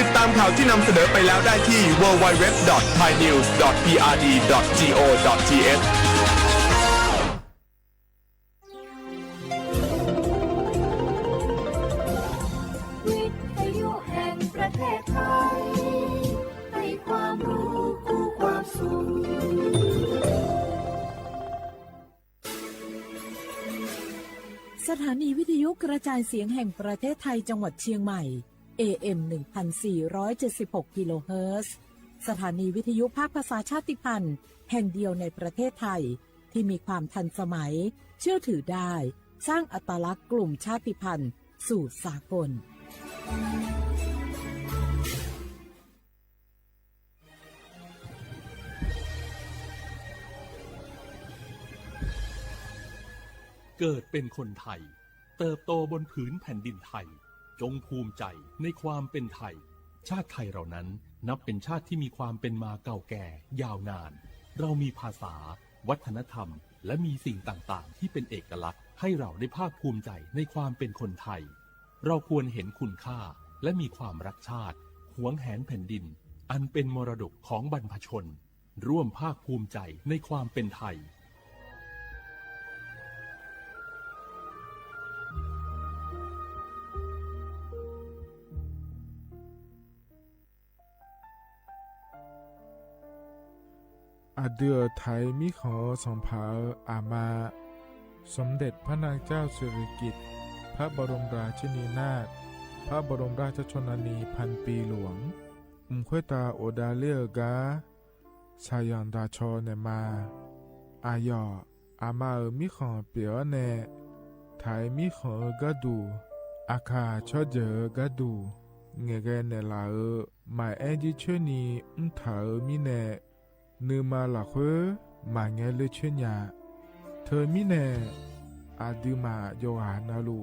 ติดตามข่าวที่นำเสนอไปแล้วได้ที่ www.thainews.prd.go.thวิทยุแห่งประเทศไทยให้ความรู้คู่ความสุขสถานีวิทยุกระจายเสียงแห่งประเทศไทยจังหวัดเชียงใหม่ AM 1476 กิโลเฮิรตซ์สถานีวิทยุภาคภาษาชาติพันธุ์แห่งเดียวในประเทศไทยที่มีความทันสมัยเชื่อถือได้สร้างอัตลักษณ์กลุ่มชาติพันธุ์สู่สากลเกิดเป็นคนไทยเติบโตบนผืนแผ่นดินไทยจงภูมิใจในความเป็นไทยชาติไทยเรานั้นนับเป็นชาติที่มีความเป็นมาเก่าแก่ยาวนานเรามีภาษาวัฒนธรรมและมีสิ่งต่างๆที่เป็นเอกลักษณ์ให้เราได้ภาคภูมิใจในความเป็นคนไทยเราควรเห็นคุณค่าและมีความรักชาติหวงแหนแผ่นดินอันเป็นมรดกของบรรพชนร่วมภาคภูมิใจในความเป็นไทยอาเดือไทยมิขอสองเผาอามาสมเด็จพระนางเจ้าสิริกิติ์พระบรมราชินีนาถพระบรมราชชนนีพันปีหลวงค่อยตาโอดาเลียกาชายันดาชอเนมาอายออามามิขอเปียวเนไทยมิขอกะดูอาคาชอเจอกะดูเงเกเนลาหมายแอจิชนีเถามิเนนือมาหลักเวมาเงเลเชญญาเธอมิเนอาดืมาโยหานาลู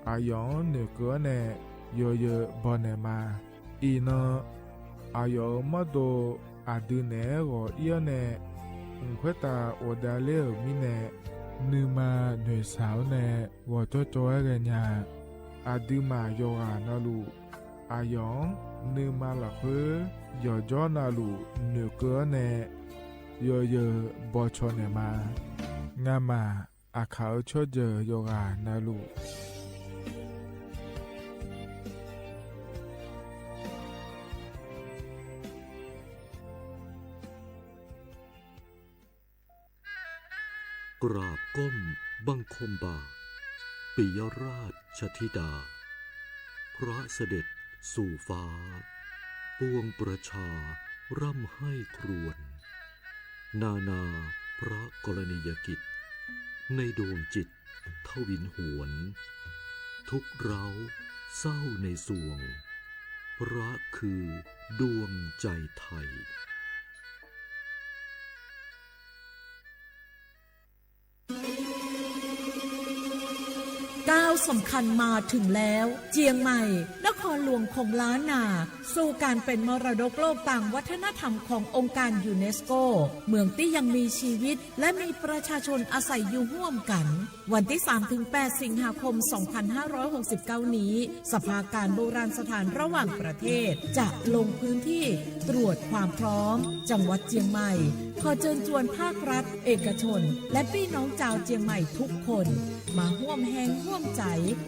อายองเนเกเนโยเยบอเนมาอีนอายอมาโดอาดืเนโกเอียเนခွဲတာโอดาเลมิเนนือมาหน่วยสาวเนวอโจโจเกญาอาดืมาโยหานาลูอายองนือมาหลักเวยอจอนาลูเนือเกเนโยเยบอชอเนมางามาอาเขาชอเจโยกานาลูกราบก้มบังคมบาทปิยราชธิดาพระเสด็จสู่ฟ้าปวงประชาร่ำให้ครวญนานาพระกรณียกิจในดวงจิตทวินหวนทุกเราเศร้าในสวงพระคือดวงใจไทยก้าวสำคัญมาถึงแล้วเจียงใหม่นครหลวงของล้านนาสู่การเป็นมรดกโลกต่างวัฒนธรรมขององค์การยูเนสโกเมืองที่ยังมีชีวิตและมีประชาชนอาศัยอยู่ร่วมกันวันที่ 3-8 สิงหาคม 2569 นี้สภาการโบราณสถานระหว่างประเทศจะลงพื้นที่ตรวจความพร้อมจังหวัดเจียงใหม่ขอเชิญชวนภาครัฐเอกชนและพี่น้องชาวเจียงใหม่ทุกคนมาร่วมแรงร่วมใจ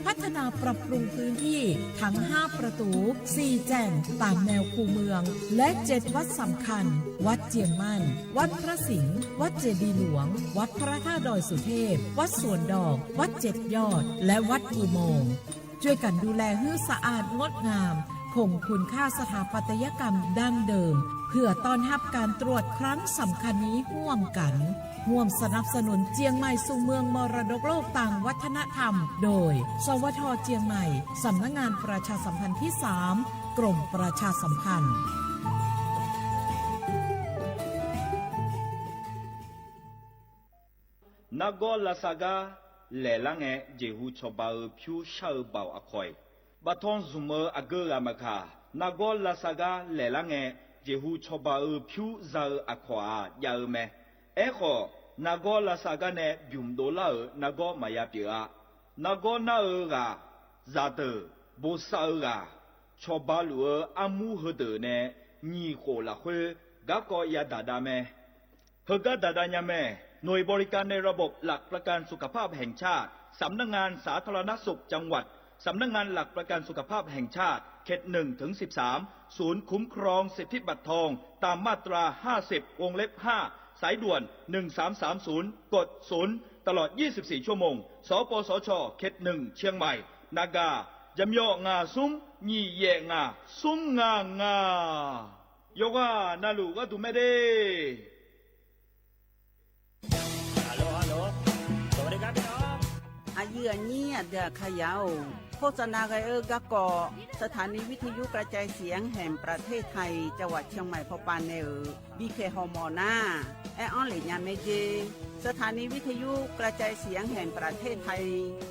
พัฒนาปรับปรุงพื้นที่ทั้ง5ประตู4แจ่งตามแนวคูเมืองและ7วัดสำคัญวัดเจียงมั่นวัดพระสิงห์วัดเจดีย์หลวงวัดพระธาตุดอยสุเทพวัดสวนดอกวัด7ยอดและวัดอุโมงค์ช่วยกันดูแลให้สะอาดงดงามคงคุณค่าสถาปัตยกรรมดั้งเดิมเพื่อต้อนรับการตรวจครั้งสำคัญนี้ร่วมกันร่วมสนับสนุนเจียงใหม่สู่เมืองมรดกโลกต่างวัฒนธรรมโดยสวท.เจียงใหม่สำนักงานประชาสัมพันธ์ที่3กรมประชาสัมพันธ์นากอลาซากาแหล่ละแงเจฮูชอบาผิวชาเบาอคอยบัทอนซุมอเกรามคานากอลาซากาแหล่ละแงเจฮูชอบาผิวซาอควายาเมเอโคนากอลาซากาเนบิมโดลานากอมายาเปียนากอนาเอกาซาเตโบซาเอกาช ชอบาลัวอามูเฮเดเนญีโคละเฮกะกอยาดาดาแมเฮกะดาดายาแมหน่วยบริการในระบบหลักประกันสุขภาพแห่งชาติสำนักงานสาธารณสุขจังหวัดสำนักงานหลักประกันสุขภาพแห่งชาติเขต1 ถึง 13ศูนย์คุ้มครองสิทธิบัตรทองตามมาตรา50วงเล็บ5สายด่วน1330กด0ตลอด24ชั่วโมงสปสชเขต1เชียงใหม่นากายำยองาซุ้มญีเยงาซุ้มงโยกานาลูกะตุเมเดอายุอันนี้เดือขยาวโฆษณาไกกะกอสถานีวิทยุกระจายเสียงแห่งประเทศไทยจังหวัดเชียงใหม่พอปานเนบีเคฮอมอนาแอออนเหลียนเมเจสถานีวิทยุกระจายเสียงแห่งประเทศไทย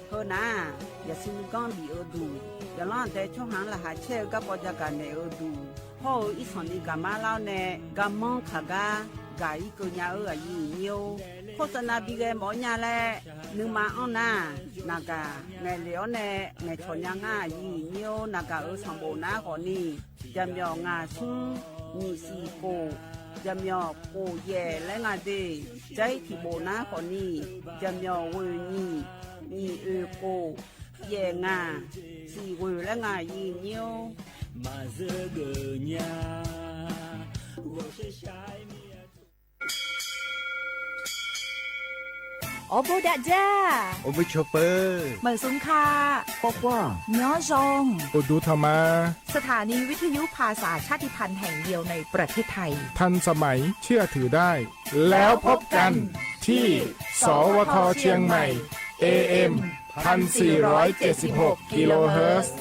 เฮนาอย่าซิมก้อนบีเอดูอย่าล่อนแต่ช่วงหางละหาเช่กับปจักันเนอดูพ่ออีสอนอีกามาเล่าเนกามองขากากาอีกุญญาอายุเนียวโฆษณาบีเกหมอญาแลนึงมาอ้อนนากาไงเหลียวเนไงชนยังง่ายีเนียวนากาสมบูรณ์นาคนนี้จำยองาซุ้มมีสีโกจำยอโกแย่และงาเดใจที่โบนาคนนี้จำยอเวนี่มีโกแย่งาสีเวและงายีเนียวมาเซเกญาโอโบดะจ้า โอเวอร์โชเปอร์ เหมือนสุนคา ปอกว่า ย้อซง โอดูธรรมา สถานีวิทยุภาษาชาติพันธุ์แห่งเดียวในประเทศไทย ทันสมัยเชื่อถือได้ แล้วพบกันที่ สวทเชียงใหม่ AM 1476 กิโลเฮิรตซ์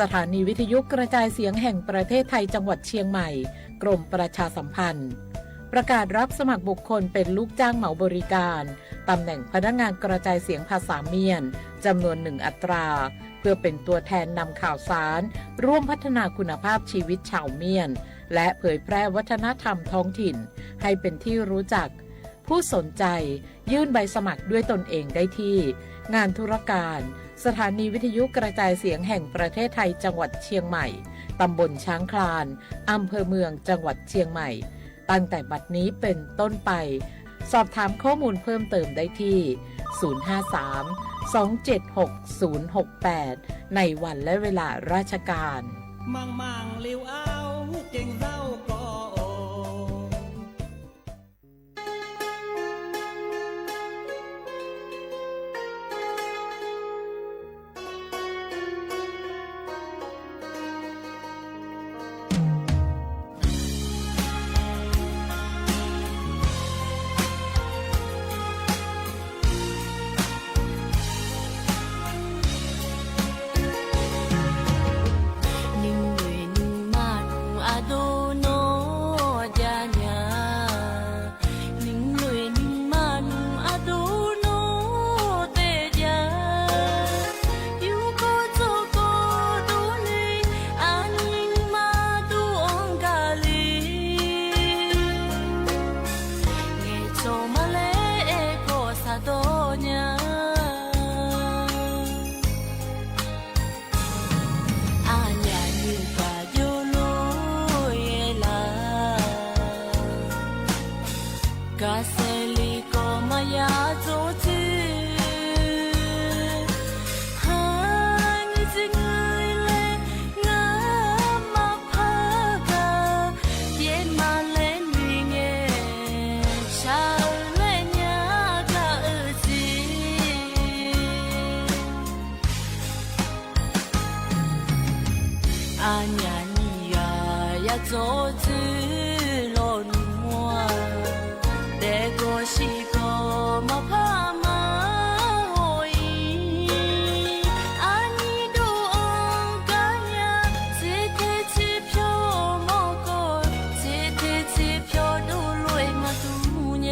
สถานีวิทยุกระจายเสียงแห่งประเทศไทยจังหวัดเชียงใหม่กรมประชาสัมพันธ์ประกาศรับสมัครบุคคลเป็นลูกจ้างเหมาบริการตำแหน่งพนักงานกระจายเสียงภาษาเมียนจำนวน1 อัตราเพื่อเป็นตัวแทนนำข่าวสารร่วมพัฒนาคุณภาพชีวิตชาวเมียนและเผยแพร่วัฒนธรรมท้องถิ่นให้เป็นที่รู้จักผู้สนใจยื่นใบสมัครด้วยตนเองได้ที่งานธุรการสถานีวิทยุกระจายเสียงแห่งประเทศไทยจังหวัดเชียงใหม่ตำบลช้างคลานอำเภอเมืองจังหวัดเชียงใหม่ตั้งแต่บัดนี้เป็นต้นไปสอบถามข้อมูลเพิ่มเติมได้ที่ 053-276-068 ในวันและเวลาราชการมังลิวเอาเก่งเศร้าก็阿娘你呀呀做子罗努莫，得过西过莫怕嘛哦伊，阿你都安干呀，只得只飘莫过，只得只飘都累嘛都娘。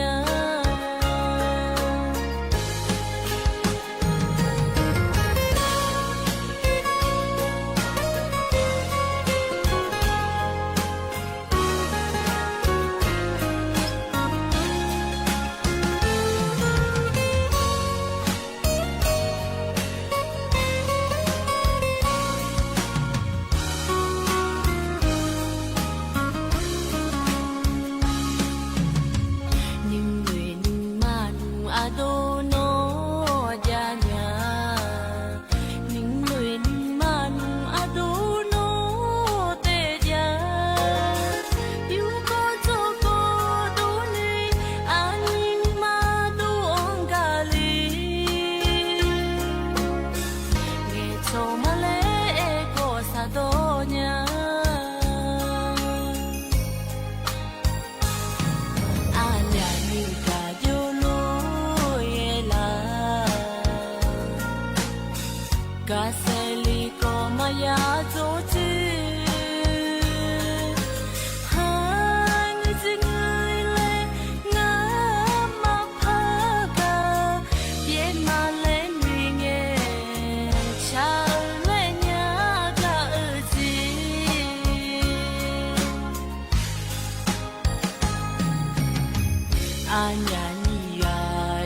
阿娘你呀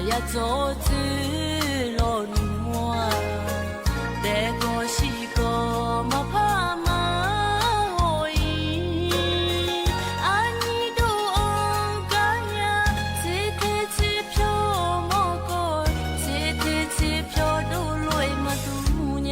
呀做子罗努莫，得过西过莫怕嘛哦伊，阿你都安干呀，只得只飘莫过，只得只飘都累嘛都娘。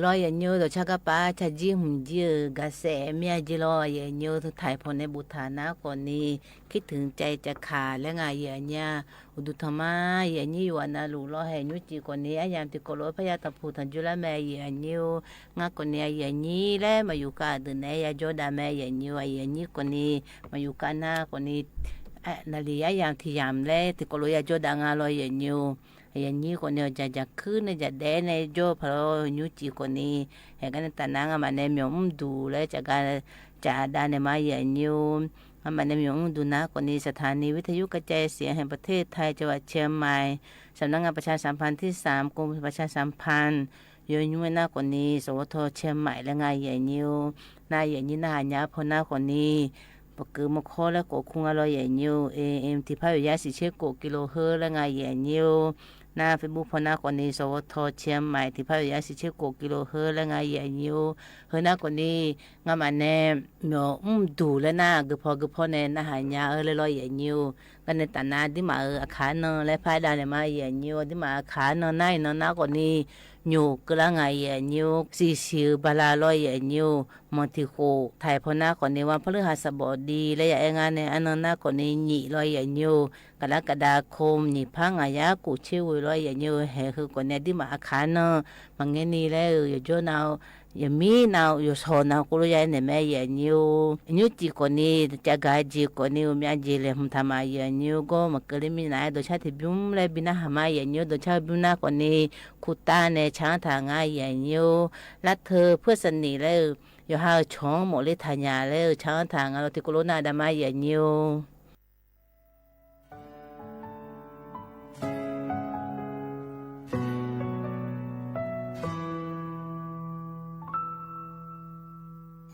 lo ye nyu do chaka pa cha ji hum ji ga se mia ji lo ye nyuไทยพลในบุทานะคนนี้คิดถึงใจจะขาดและไงเย่เนี่ยอุดุธรรมะเย่นี่อยู่นะลูรอให้นุจีคนนี้ยามที่กโลพยาตพูทันจุละแม่เย่นิวงาคนนี้เย่นี่และมาอยู่กันเดินในยาโจดาแม่เย่นิวเย่นี่คนนี้มาอยู่กันหน้าคนนี้นาลียามที่ยามและที่กโลยาโจดางาลอยเย่นิวอย่างนี้คนเดียวจะขึ้นจะแดนในโจพระยุจีคนนี้เห็นกันแต่นางมันในเมียมดูและจากการจะดานในมาอย่างนี้มันในเมียมดูนะคนนี้สถานีวิทยุกระจายเสียงแห่งประเทศไทยจังหวัดเชียงใหม่สำนักงานประชาสัมพันธ์ที่3กรมประชาสัมพันธ์ย้อนยุ่งหน้าคนนี้สวทเชียงใหม่และงานอย่างนี้นายอย่างนี้นายพหน้าคนนี้ปกือมคอและกคุงอร่อยอย่างนี้AM ที่พายยาสิเชกกิโลเฮิรและงานอย่างนี้หน้าเฟซบุ๊กพนักคนนี้สวทเชียงใหม่ที่พายาสิเชกกิโลเฮอและงายใหญ่ยูเฮอหน้าคนนี้งามันแน่เนาะดูและหน้ากึพอแน่นะหายาเลยลอยใหญ่ยูกันในตานาที่มาอาคารเนาะและพายดานในมาใหญ่ยูที่มาอาคารเนาะนายเนาะหน้าคนนี้อยู่กลางไงใหญ่ยูสีชิวบาลาลอยใหญ่ยูมอนติโคไทยพนักคนนี้วันพฤหัสบดีและอย่างงานในอันนั้นหน้าคนนี้หนีลอยใหญ่ยูกรกฎาคมหนีพังอายากูชิวลอยอย่างนี้เห็นคือคนนี้ที่มาอาคารเนาะบางเงี้ยนี่แล้วอยู่โจนเอาอย่ามีนาอยู่สอนเอากูรู้ยังเนี่ยแม่อย่างนี้จีคนนี้จะกายจีคนนี้มีอาจีเลยมันทำมาอย่างนี้ก็มาเกิดมีนายโดยชาติบิวมเลยบินาหามาอย่างนี้โดยชาติบิวนาคนนี้คุตาในช้างทางง่ายอย่างนี้และเธอเพื่อสนิทแล้วอยู่หาช่องหมดเลยทานยาแล้วช้างทางเราที่กูรู้นาดามาอย่างนี้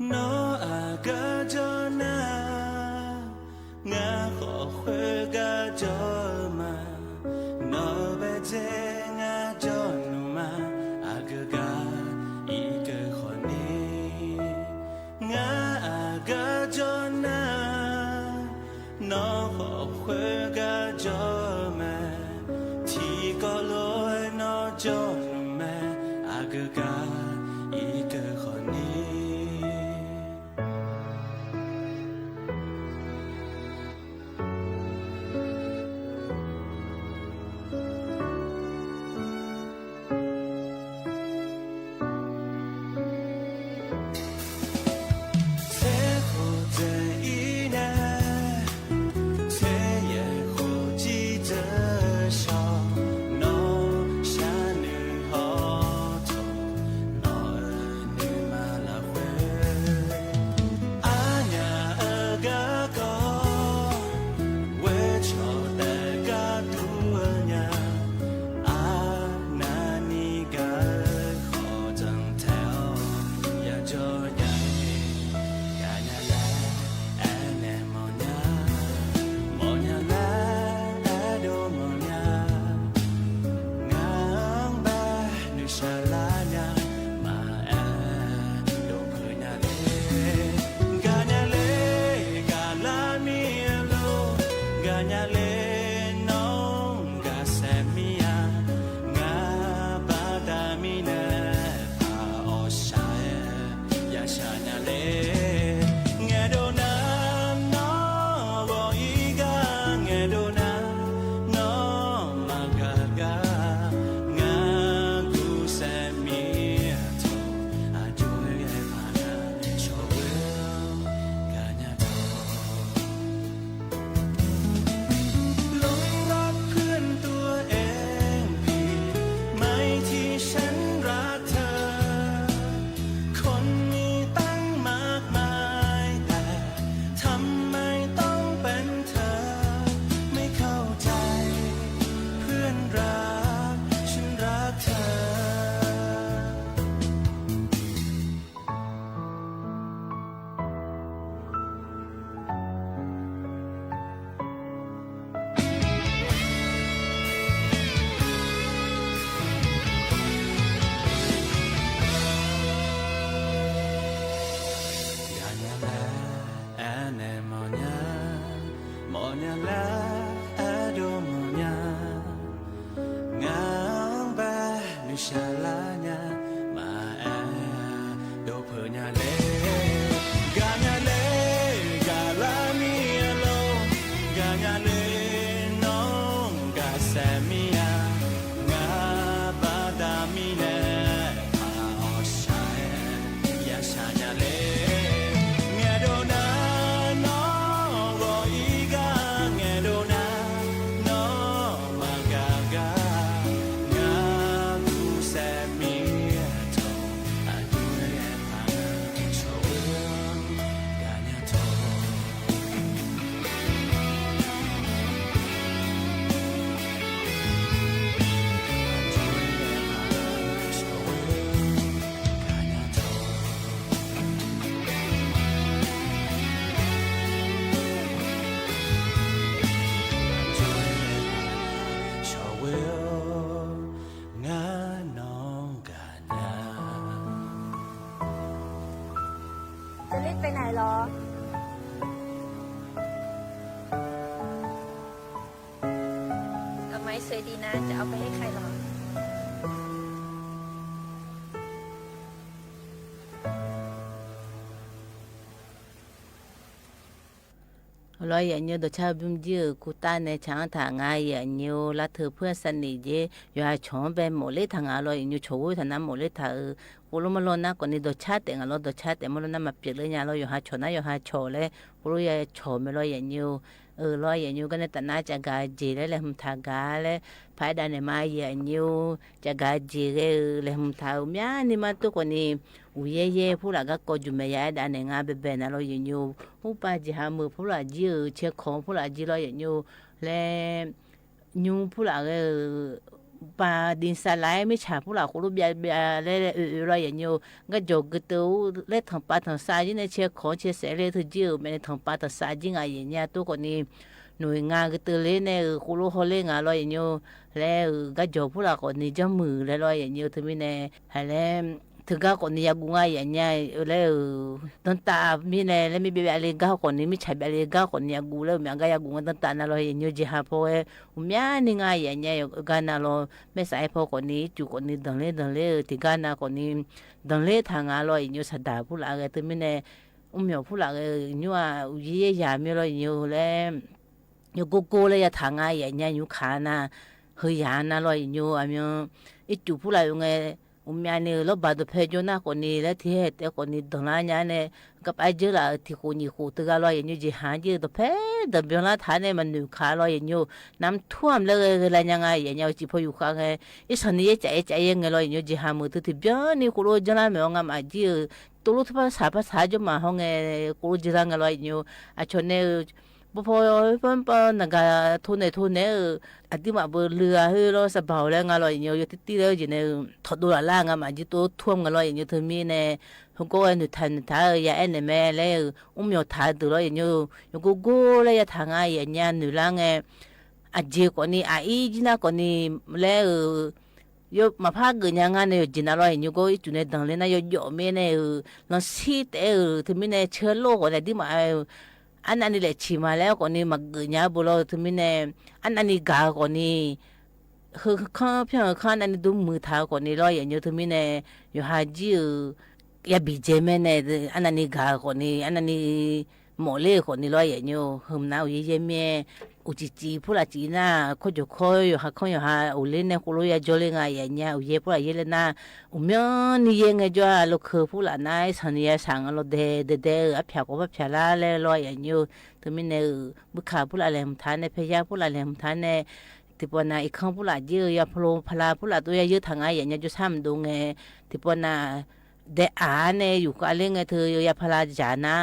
nó ga cho na nga khó khơi ga cho mà nó bé dễ nga cho nó mà ga ý cơ khó nê nga ga cho na nó khó khơi ga cho mà สวยดีนะจะเอาไปให้ใครหรอรอยอย่างเงี้ยตัวชาวบิมเจอกูตาในช้างทางไงอย่างเงี้ยละเธอเพื่อนสนิทเจอยู่หาชอนไปหมดเลยทางอะไรอย่างเงี้ยโชว์ทางนั้นหมดเลยทางกูรู้มาลนะก่อนนี้ตัวชาติงเราตัวชาติมาลนะมาเปลี่ยนเลยเนี่ยเราอยู่หาชอนนะอยู่หาโชว์เลยกูรู้อย่าโชว์ไม่รอยอย่างเงี้ยรอยอย่างเงี้ยก็ในแต่น่าจะกาจีเลยเลยมันทากาเลยภายในเนี่ยมาอย่างเงี้ยจะกาจีเลยมันทาเมียนี่มาตัวคนนี้อุยเย่ผู้หลักก็กอจุเมียได้ในงานเบบนั้นเราอย่างเงี้ยผู้ป้าจีหามือผู้หลักจีเช็คของผู้หลักจีเราอย่างเงี้ยเลยยูผู้หลักปาดินสลายไม่ฉาผู้หลักคนรู้เบียเลยเราอย่างเงี้ยก็จกตัวเล่ทางป้าทางซ้ายนี่เช็คของเช็คเสร็จเลยทุกจีไม่ได้ทางป้าทางซ้ายจีไงอย่างเงี้ยตัวคนนี้หน่วยงานก็ตัวเล่นเนี่ยคุณรู้เขาเล่นงานเราอย่างเงี้ยแล้วก็จกผู้หลักคนนี้จะมือเลยเราอย่างเงี้ยถึงไม่แน่แล้วถึงก็คนนี้ยากุง่ายอย่างเงี้ยแล้วตั้งตามีเนี่ยแล้วมีเบบอะไรก็คนนี้ไม่ใช่แบบอะไรก็คนนี้ยากุแล้วมีอะไรยากุตั้งตานั่นเราอย่างเงี้ยจะหาพอมีอะไรง่ายอย่างเงี้ยกันนั่นเราไม่ใช่พอคนนี้จุคนนี้ดังเลยถึงกันนั่นคนนี้ดังเลยทางเราอย่างเงี้ยสะดาผู้หลักถึงไม่เนี่ยมีผู้หลักเนี่ยว่ายี่ยามีเราอย่างเงี้ยแล้วอยู่กูเลยทางอย่างเงี้ยอยู่ขานะเฮียนั่นเราอย่างเงี้ยอันนี้อีจุผู้หลักยังไงมีอันนี้เราบาดเพจอยู่นะคนนี้แล้วที่เหตุคนนี้ตรงนั้นเนี่ยกับไอ้เจ้าละที่คนนี้คู่ตัวเราอย่างนี้จีหาเจอตัวเพจแต่เวลาท่านเนี่ยมันหนุขาเราอย่างนี้น้ำท่วมเลยอะไรยังไงอย่างนี้จีพออยู่ข้างไงอีสันนี้ใจยังไงเราอย่างนี้จีหามือตัวที่เบี้ยนี่กูรู้จังเลยไม่ว่ามาจีตัวรู้ภาษาจะมาห้องกูรู้จังไงเราอย่างนี้อ่ะชนเนี่ยพอนักทุนเนี่ยอดีมาเบอเรือให้เราสบายแล้วงานเราอย่างเงี้ยที่เราอยู่ในถอดตัวล่างงานมาจีตัวท่วมงานเราอย่างเงี้ยถึงมีเนี่ยเขาก็หนุทันท่าอย่าเอ็นแม่แล้วมีท่าตัวเราอย่างเงี้ยกูเลยทางอย่างเงี้ยหนุล่างอาจีคนนี้อีจีน่าคนนี้แล้วยมาพาเกินยังไงเนี่ยจีน่าเราอย่างเงี้ยก็จุดในดังเลยนะยอมไม่เนี่ยเราซีดถึงมีเนี่ยเชื้อโรคอะไรที่มาอันนั้นนี่แหละชิมาแล้วคนนี้มาเกิดเนี่ยบุรุษที่มีเนี่ยอันนั้นนี่กาคนนี้คือข้าเพียงข้านั้นดูมือเท้าคนนี้รออย่างเดียวที่มีเนี่ยอยู่หาจีอย่าบีเจแม่เนี่ยอันนั้นนี่กาคนนี้อันนั้นนี่หมอเล่คนนี้รออย่างเดียวหึมน้าอยู่เยี่ยมแม่อุจิจีผู้ละจีน่าเขาจะคอยอยู่หาเขาอยู่หาอุเล่นเนี่ยเขารู้ยาจอเล่นไงอย่างเงี้ยอุเย่ผู้ละเย่เลยนะอุเมียนี่ยังไงจ้าลูกคือผู้ละนายสัญญาสั่งเราเดอับเพียก็แบบเพียละเลยรออย่างเงี้ยถึงมีเนี่ยบุคคลผู้ละแหลมทานเนี่ยพยาผู้ละแหลมทานเนี่ยที่ปนอีกครั้งผู้ละเยอะยาพลพลาผู้ละตัวเยอะทางไงอย่างเงี้ยจะทำดูไงที่ปนเดอาเนี่ยอยู่กับอะไรไงเธอยาพลาจานะ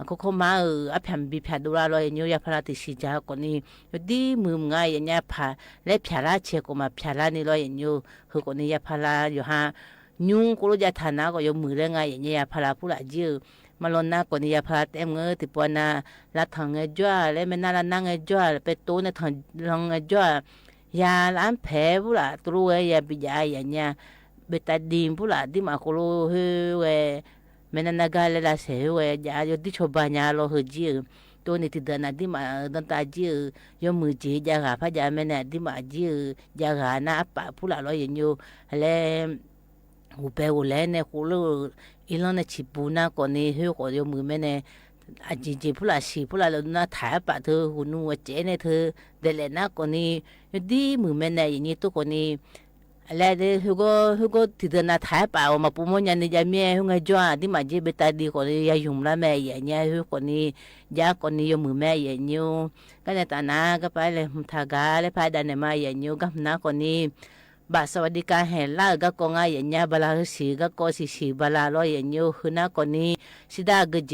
เขามาอับแผนบีแผนดูแลเราอย่างนี้ยาพาราติสิจ้าคนนี้ดีมือง่ายอย่างเงี้ยผ่าและแผลเชื่อก็มาแผลนี่เราอย่างนี้คือคนนี้ยาพาราอยู่ฮะยุ่งก็รู้จะทานนะก็ยกมือเรื่องไงอย่างเงี้ยยาพาราผู้ละเยอะมาลอนนะคนนี้ยาพาราเต็มเงยติปวนาละทางเงยจ้าและไม่น่าละนั่งเงยจ้าไปโตในทางลองเงยจ้ายาล้างแผลผู้ละตัวเยาบิยาอย่างเงี้ยเบตาดีนผู้ละที่มาโคโลเฮเวไม่น่าการเลยละเสียเว้ยยาโยที่ชอบบ้านยาเราหัวจีตัวนี้ที่เดินน่ะที่มาตั้งแต่จียมือจียาหาพระยาแม่เนี่ยที่มาจียาหาหน้าปะผู้ละเราอย่างอยู่แล้วหูเปหูแลเนี่ยกูรู้อีหลังเนี่ยชิบูน่าก่อนนี้เฮ้ยก่อนยมือแม่เนี่ยอาจีผู้ละสีผู้ละเราหน้าถ่ายปะเธอหูนูเจเนี่ยเธอเดลน่าก่อนนี้ดีมือแม่เนี่ยอย่างนี้ตัวก่อนนี้แล้วเดี๋ยวก็ที่เดินน่ะถ่ายป่าวมาปุ่มยันนี่จะมีหุ่นจ้าที่มาจีเบตาดีคนนี้ยายุ่งละแม่อย่างเงี้ยคนนี้ยาคนนี้ยมือแม่อย่างเงี้ยก็เนี่ยตาหน้าก็ไปเลยทากาเลยพายดันเนี่ยมาอย่างเงี้ยก็หน้าคนนี้บาสวัสดิการแห่งล่าก็กงอย่างเงี้ยบลาสีก็กสีบลาลอยอย่างเงี้ยคือหน้าคนนี้สิดากเจ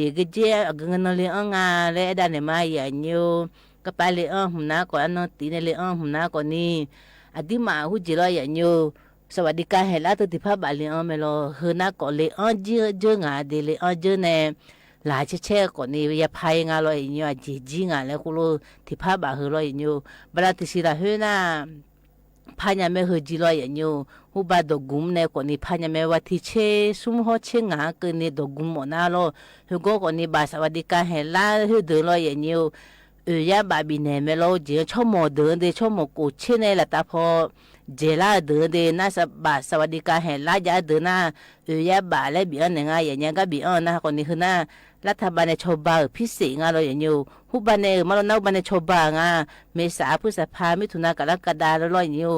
เงินเลยงาเลยดันเนี่ยมาอย่างเงี้ยก็ไปเลยหุ่นหน้าคนนั้นตีเนี่ยเลยหุ่นหน้าคนนี้อดีมาหูจีรออย่างยูสวัสดิการเฮล่าตัวที่พาบาลีอันเมโลเฮน่าก่อนเลยอันเจงาเดเลยอันเจเนี่ยหลายเช่ก่อนนี้ยาพายงาลอยอย่างยูจีงาแล้วคุโลที่พาบาเฮลอยอย่างยูบลาติสิราเฮน่าพายาเมเฮจีรออย่างยูหูบาดกุมเนี่ยก่อนนี้พายาเมวัติเชซุมหัวเชงาเกินเนี่ยดกุมหมดน่าโลเฮก็ก่อนนี้บาสวัสดิการเฮล่าเฮเดินลอยอย่างยู ยาบาบินเนเมโลเจชั่วโมเดินเดชั่วโมกูเชเนละตาพอเจลาเดินเดน่าสวัสดิการแห่ลายาเดินน่ายาบาและบีอันหนึ่งอย่างเงี้ยก็บีอันนะคนนี้คือน่ารัฐบาลในชบาพิเศษเราอย่างอยู่ผู้บันเนมาเราเนาบันในชบางเมษาพฤษภามิถุนากรกฎาเราอย่างอยู่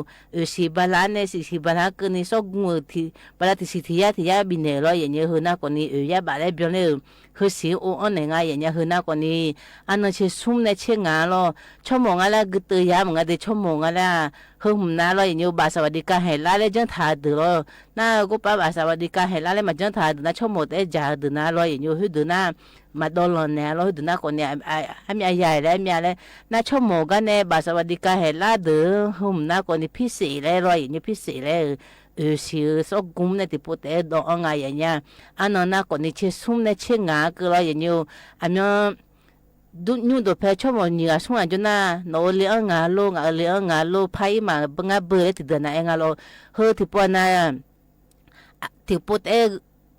สีบาลานในสีบาลานก็นี่สองงูที่บาลานที่สิทยาบินเนเราอย่างอยู่คือน่าคนนี้ยาบาและบีอันเนี่ยคือสีโออันหนึ่งอย่างเงี้ยคือน่าคนนี้อันนั้นเชื่อซุ่มในเชื่องาเราชั่วโมงอะไรก็ตัวยามึงอะไรชั่วโมงอะไรคือหุ่นน่าเราอย่างอยู่บาสวัสดิการให้ลาเลยจังถ่ายดูเราน่าก็ป้าบาสวัสดิการให้ลาเลยมาจังถ่ายดูน่าชั่วโมงแต่จ่าดูน่าเราอย่างอยู่คือดูน่ามาโดนเนี่ยเราดูน่าคนเนี่ยให้มีใหญ่แล้วมีอะไรน่าชั่วโมงกันเนี่ยบาสวัสดิการให้ลาดูหุ่นน่าคนนี้พิเศษเลยเราอย่างอยู่พิเศษเลยสิสกุมเนี่ยที่พูดแต่ดองอะไรอย่างเงี้ยอันนั้นน่าคนนี้เชื่อซุ่มเนี่ยเชื่องาคือเราอย่างอยู่อันนั้นดูนู่นตัวเพชรชั่วโมงนี้ส่วนจนน่ะโนเลี้ยงงาโลงาเลี้ยงงาโลไพ่มาบังอาเบอร์ที่เดินน่ะเองาโลเฮอที่ปวดน่ะที่พูดแต่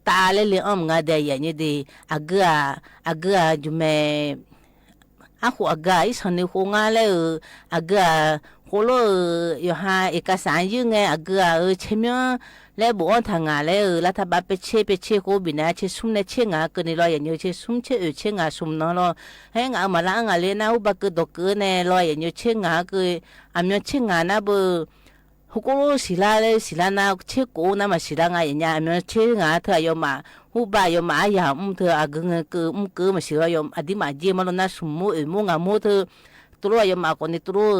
ตาเลยเลี้ยงงาเดียอย่างนี้ดีอากาจุเมอาหัวอากาอีสันนี่หัวงาเลยอากาโคโลอยู่หาเอกสารยื่นไงอากาเชื่อมั้ยแล้วบอกว่าทางงานแล้วรัฐบาลไปเชื่อกูบินะเชื่อซุ่มในเชื่องากันนี่เราอย่างนี้เชื่อซุ่มเชื่องาซุ่มนั่นเราให้งามาละงาเลยนะอุบัติดอกเนี่ยเราอย่างนี้เชื่องาคืออามีเชื่องานะบุฮุกโลศิลาเลยศิลานะเชื่อกูนะมาศิลางาอย่างนี้อามีเชื่องาเธอยอมมาฮูบายอมมาอย่าเธออากงคือมาศิลายอมอดีมาเจมาลนะสมมุงามุเธอตัวยังมาคนนี้ตัว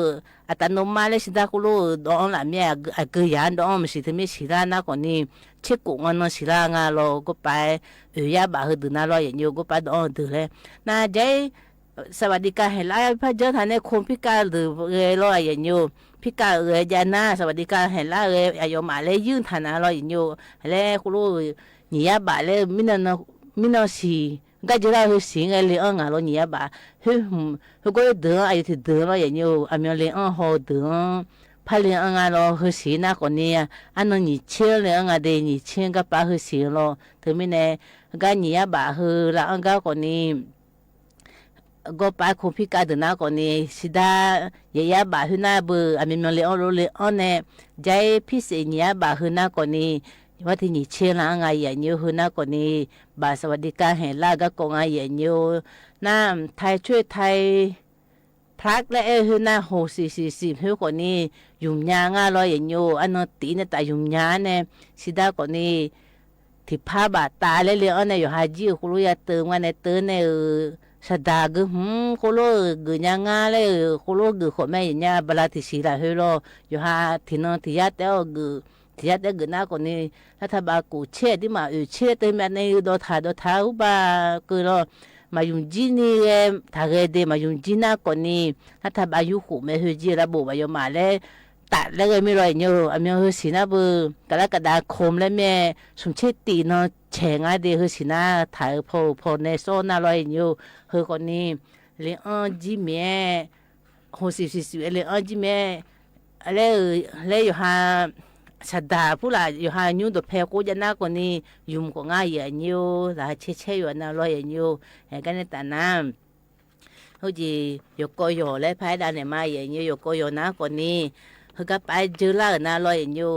อัตโนมัติเลยสิดาคุโลดองละเมียเกยยันดองมันสิทธิ์ไม่ศิลานะคนนี้เช็คกูงั้นศิลางาเราก็ไปยาบาหืดน่าเราอย่างอยู่ก็ไปดองดูเลยน่าใจสวัสดิการให้ไล่พระเจ้าท่านในคนพิการหรือเราอย่างอยู่พิการยานาสวัสดิการให้ไล่อายุมาเลยยื่นฐานะเราอย่างอยู่แล้วคุโลนี่ยาบาเลยมินาสีก็จะได้คือสิ่งอะไรอ่ะเราเนี่ยบ้าคือก็เดินอายุที่เดินเราอย่างนี้อามีเลี้ยงหัวเดินพาเลี้ยงเราคือสิ่งนั้นคนนี้อันนั้นนี่เชื่อเลี้ยงเดี๋ยวนี่เชื่อก็ป้าคือสิ่งเราถึงไม่แน่ก็เนี่ยบ้าคือเราก็คนนี้ก็ป้าคนพิการเดินคนนี้สิดายาบ้าคือน่าเบื่ออามีเลี้ยงเราเลี้ยงเนี่ยใจพิเศษเนี่ยบ้าคือน่าคนนี้ว่าที่นี่เชื่อละไงอย่างนี้คือน่าคนนี้บาสวัสดิการแห่งลาก็กงไงอย่างนี้น้ำไทยช่วยไทยพักและคือน่า60คือคนนี้ยุ่งยากเราอย่างนี้อันนั้นตีเนี่ยแต่ยุ่งยากเนี่ยสิดาคนนี้ที่พาบาตาเลยเลี้ยงเนี่ยอยู่หาจีคุรุยาเติมวันเนี่ยเติมเนี่ยสดากุคุรุกุญางาเลยคุรุกุคนแม่อย่างเงี้ยบลาที่สิละคือเราอยู่หาที่นั่นที่ยาเต้ากุที่ยาเต้ากุน่าคนนี้รัฐบาลกูเชื่อที่มาเชื่อเต็มแบบในดอทาอุบากุเรามายุ่งจีนี่ถ้าเกิดมายุ่งจีน่าคนนี้รัฐบาลยุคไม่เคยจีระบบมาอยู่มาเลยตัดแล้วก็ไม่รอยอยู่อเมริกาสินะบุกระดาษคมแล้วแม่สมเชตีนเชงอะไรคือสินะถ่ายพอในโซน่ารอยอยู่คือคนนี้เลี้ยงจีแม่60เลี้ยงจีแม่แล้วอยู่หาสดาผู้ละอยู่หาอยู่ตัวเพลกูจะน่าคนนี้ยุ่งกว่าง่ายอย่างอยู่แล้วเช่อยู่น่ารอยอยู่เห็นกันในตาน้ำเขาจีอยู่ก็อยู่และภายด้านในมาอย่างอยู่ก็อยู่นะคนนี้เขาก็ไปเจอล่าน่ารอยอยู่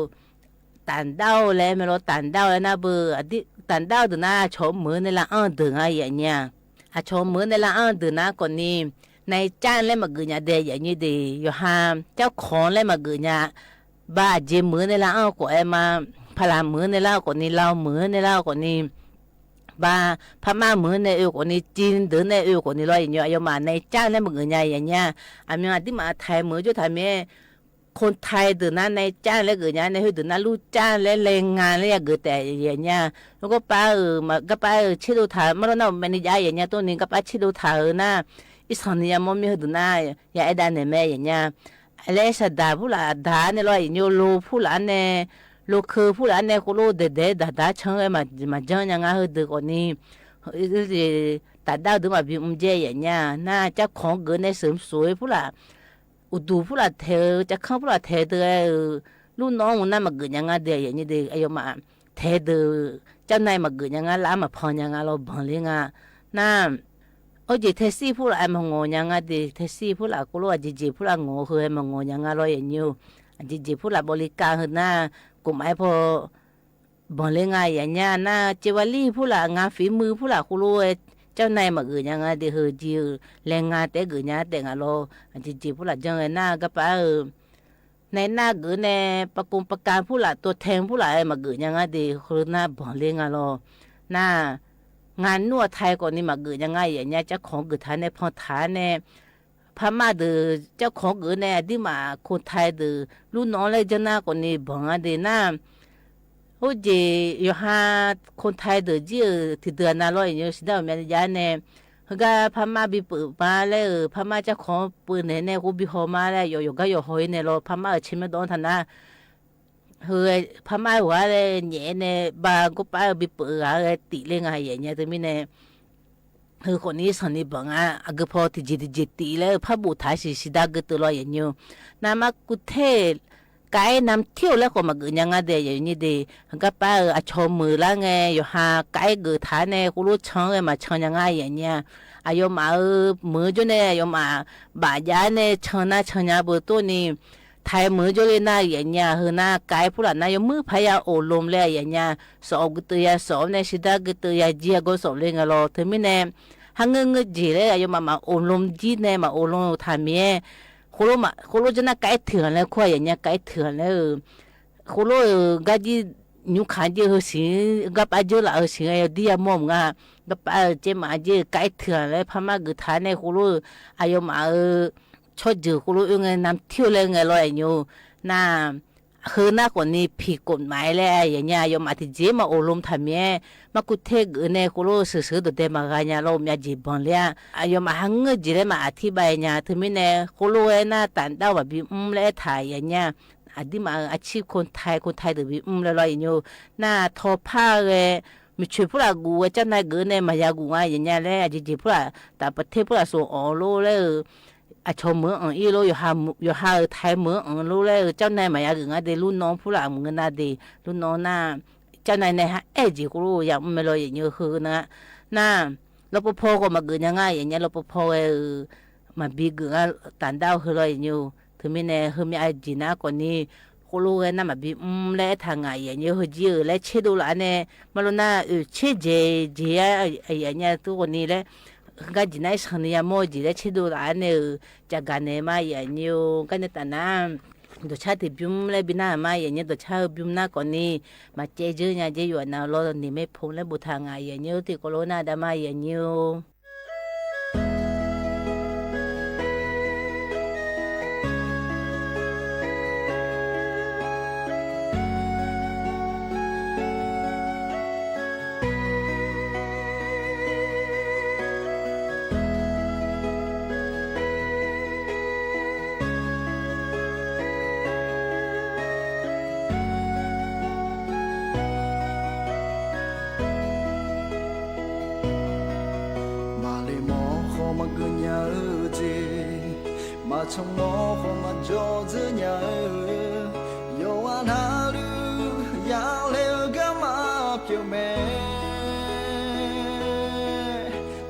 ตันเด้าแล้วไม่รู้ตันเด้าแล้วนะเบื่อที่ตันเด้าตัวน่าชมเหมือนในละดึงอะไรอย่างเงี้ยชมเหมือนในละดึงนะคนนี้ในจ้านแล้วมาเกิดเนี่ยเดียอย่างนี้ดีอยู่หาเจ้าของแล้วมาเกิดเนี่ยบ้าเจมือในละก็มาพลามือในละคนนี้เรามือในละคนนี้บ้าพม่ามือในคนนี้จีนเดินในคนนี้เราอย่างเงี้ยอยู่มาในจ้านแล้วมาเกิดเนี่ยอย่างเงี้ยอามีที่มาไทยมือจุดไทยเมื่อคนไทยเดินในจ้างแล้วเกิดเนี่ยในเดินลูกจ้างและแรงงานแล้วเกิดแต่อย่างเงี้ยแล้วก็ป้ามาก็ป้าชิดูถ่ายมาแล้วน่ะมันนี่ยาอย่างเงี้ยตัวนี้ก็ป้าชิดูถ่ายนะอีสานเนี่ยมันมีเดินได้ยาไอ้ด้านเนี่ยแม่อย่างเงี้ยแล้วสดาผู้ละดาเนี่ยเราอย่างเงี้ยโลผู้ละเนี่ยโลคือผู้ละเนี่ยคนโลเด็ดดาเชิงมาจังยังไงเด็กคนนี้ตัดดาวดูมาบิมเจอย่างเงี้ยน่าเจ้าของเกิดในเสริมสวยผู้ละอุดูผู้ละเธอจะเข้าผู้ละเธอเดอลูกน้องนั่นมาเกิดยังไงเดียอย่างนี้เดียอายุมาเธอเดอเจ้านายมาเกิดยังไงล้ามาพอยังไงเราบังเลี้ยงน่า好似แท็กซี่ผู้ละมางอยังอ่ะดิแท็กซี่ผู้ละกูรู้ว่าจีผู้ละงอคือมางอยังอ่ะรออย่างนี้จีผู้ละบริการคือน่ากูไม่พอบอลเล่นงานอย่างเงี้ยน่าเจวลี่ผู้ละงานฝีมือผู้ละกูรู้เจ้านายมาเกิดยังไงดิเฮจีแรงงานแต่เกิดยังแต่งอ่ะรอจีผู้ละจังไงน่าก็ไปในหน้าเกิดในประกงประการผู้ละตัวแทนผู้ละมาเกิดยังไงดิคือน่าบอลเล่นงานรอน่างานนวดไทยก่อนนี่มาเกิดยังไงอย่างเงี้ยเจ้าของเกิดฐานในพอฐานในพม่าเดือเจ้าของเกิดในที่มาคนไทยเดือลูกน้องเลยเจ้าหน้าก่อนนี่บอกว่าเดือน่าโอ้เจอยู่หาคนไทยเดือเจ้าที่เดือนน่ะร้อยอยู่สิดาวเมียนยาเนี่ยเขาก็พม่าบีปืนมาแล้วพม่าเจ้าของปืนเนี่ยกูบีหอมาแล้วอยู่ก็อยู่หอยเนี่ยเราพม่าชิมไม่โดนทันนะเฮ้ยพม่าว่าเลยเนี่ยเนี่ยบางก็ไปบีปืนอะไรตีเล่งอะไรอย่างเงี้ยแต่ไม่เนี่ยเฮ้ยคนนี้สนิทบังอ่ะก็พอที่จิตตีแล้วพระบุตรสิดาก็ตัวลอยอย่างเงี้ยน้ำมากุเทกายนำเที่ยวแล้วก็มาเกิดยังไงเดียอย่างนี้ดีก็ไปชมมือแล้วไงอยู่หากายเกิดฐานเนี่ยกูรู้ช่องเลยมาช่องยังไงอย่างเงี้ยอายุมามือจุเนี่ยอายุมาบาดยาเนี่ยช่องหน้าช่องยาเบอร์ตัวนี้ไทยมือจุเลยหน้าอย่างเงี้ยเฮหน้ากายผู้หลานนายมือพยาโอลมเลยอย่างเงี้ยสอบก็ตัวยาสอบในสิดาก็ตัวยาเจียก็สอบเลยไงรอถึงไม่แน่หังเงจีเลยอายุมาโอลมจีเนี่ยมาโอลมทำเงี้ยโคโลจะน่าไก่เถื่อนแล้วค่อยอย่างเงี้ยไก่เถื่อนแล้วโคโลก็จีnew ขันเจอสิกับอายุละสิไอ้ดีอะมอมงากับเจมาเจไก่เถื่อนเลยพม่ากุฐานในโคโลอายุมาชดเจอโคโลยังไงนำเที่ยวเลยไงลอยอยู่น่าคือหน้าคนนี้ผิดกฎหมายแล้วอย่างเงี้ยยอมมาที่เจมาอบรมทำเงี้ยมากุเทกในโคโลสื่อตัวเดมากันเนี่ยเราไม่จีบบังเลยยอมมาหังเงจีเลยมาอธิบายเนี่ยถึงไม่เนี่ยโคโลน่าตันดาวแบบเลยถ่ายอย่างเงี้ยอดีมาอาชีพคนไทยเดือดเลยลอยอยู่น่าทอผ้าเลยมีช่วยพวกเรากูเจ้านายเกินเนี่ยมายากูว่าอย่างเงี้ยเลยจีพวกเราแต่ประเทศพวกเราส่งออกโลเลยชมเมืองอีโลอยู่หาไทยเมืองรู้เลยเจ้านายมายากูว่าเดรุ่นน้องพวกเราเงินน่าดีรุ่นน้องน่าเจ้านายในฮะจีกูรู้อย่างไม่ลอยอย่างเงี้ยคือนะน่ารปภก็มาเกินยังไงอย่างเงี้ยรปภมาบีเกินตันดาวคือลอยอย่างเงี้ยถึงไม่แน่คือมีไอจีน่าก่อนนี้กูรู้ไงน่ะมาบีและทางไงอย่างเงี้ยเขาจีและเชื่อดูละเนี่ยมาลุ้นน่ะเชื่อเจอย่างเงี้ยตัวคนนี้เลยก็จีน่าสัญญาโมจีและเชื่อดูละเนี่ยจากการเนี่ยมาอย่างเงี้ยก็เนี่ยแต่น่ะตัวชาติบิมและบินามาอย่างเงี้ยตัวชาติบิมน่ะก่อนนี้มาเจอเนี่ยเจออยู่น่ะเรานี่ไม่พงและบุทางไงอย่างเงี้ยที่โคโรนาดามาอย่างเงี้ยtrong nó không mà cho giữa nhà yêu anh hà lưu ya leo gam mà kiểu mẹ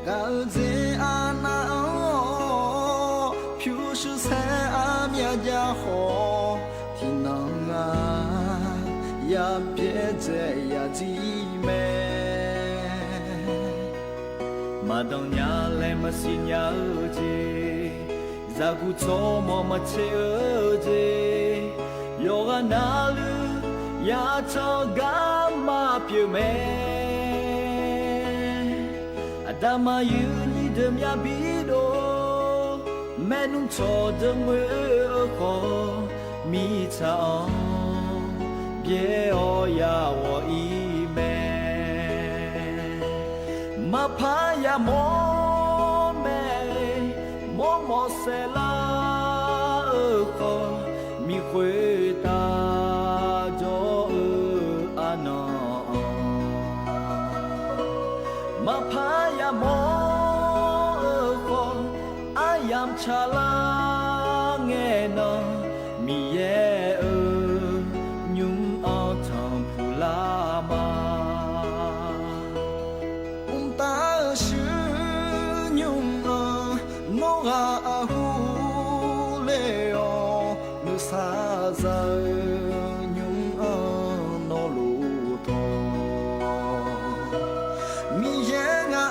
gạo dễ anh áo phiêu sư xe am ya ya ho thì nắng ya biết dễ ya gì mẹ mà đông nhà lên mà xin nhà gì za gu cho mo ma che je yo ga na lu ya cho ga ma pyu me adama yu ni de mya bi do me nung cho de mwe ko mi cha bie o ya wo i me ma pa ya mo mo se la ko mi khue ta jo ano ma pa ya mo ko ayam chala nge no mi ye nhung ao thang phula ma ta shu nhung nữ xa giờ nhung nó lù thò mi ye nga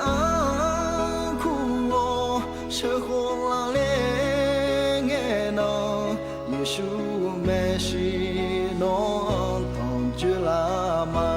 khu ngô sơ khô la lê nghe nó Giêsu mẹ si nó thằng chưa la ma